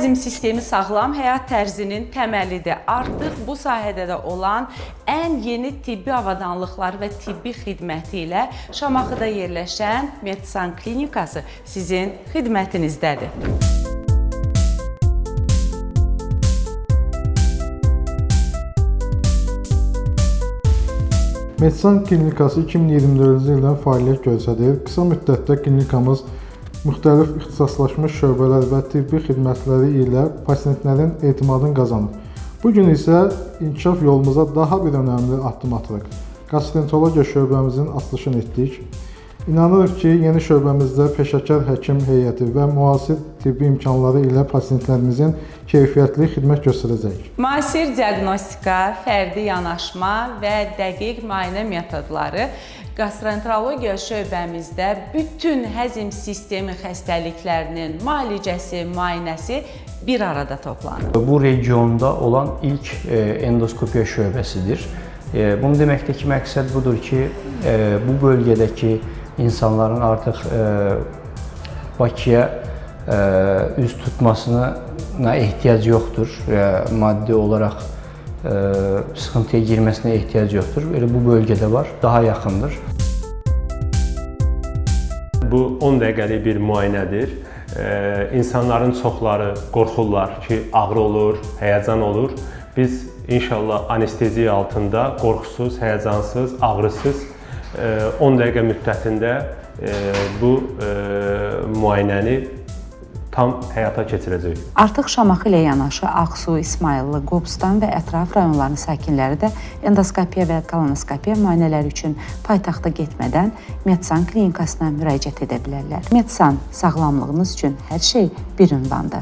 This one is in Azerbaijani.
Həzm sistemi sağlam həyat tərzinin təməlidir. Artıq bu sahədə də olan ən yeni tibbi avadanlıqlar və tibbi xidməti ilə Şamaxıda yerləşən Medsan klinikası sizin xidmətinizdədir. Medsan klinikası 2024-cü ildən fəaliyyət göstərir. Qısa müddətdə klinikamız müxtəlif ixtisaslaşmış şöbələr və tibbi xidmətləri ilə pasientlərin etimadını qazanıb. Bu gün isə inkişaf yolumuza daha bir önəmli addım atırıq. Qastrentologiya şöbəmizin açılışını etdik. İnanırıq ki, yeni şöbəmizdə peşəkar həkim heyəti və müasir tibbi imkanları ilə pasientlərimizin keyfiyyətli xidmət göstərəcək. Müasir diaqnostika, fərdi yanaşma və dəqiq müayinə metodları Qastrentologiya şöbəmizdə bütün həzm sistemi xəstəliklərinin müalicəsi, müayinəsi bir arada toplanır. Bu regionda olan ilk endoskopiya şöbəsidir. Bunu deməkdəki məqsəd budur ki, bu bölgədəki insanların artıq Bakıya üz tutmasına ehtiyac yoxdur, maddi olaraq sıxıntıya girməsinə ehtiyac yoxdur. Elə bu bölgədə var, daha yaxındır. Bu 10 dəqiqəlik bir müayinədir. İnsanların çoxları qorxurlar ki, ağrı olur, həyəcan olur. Biz inşallah anesteziya altında qorxusuz, həyəcansız, ağrısız 10 dəqiqə müddətində bu müayinəni tam həyata keçirəcək. Artıq Şamaxı ilə yanaşı Ağsu, İsmayıllı, Qobustan və ətraf rayonların sakinləri də endoskopiya və kolonoskopiya müayinələri üçün paytaxta getmədən Medsan klinikasına müraciət edə bilərlər. Medsan, sağlamlığınız üçün hər şey bir ünvanda.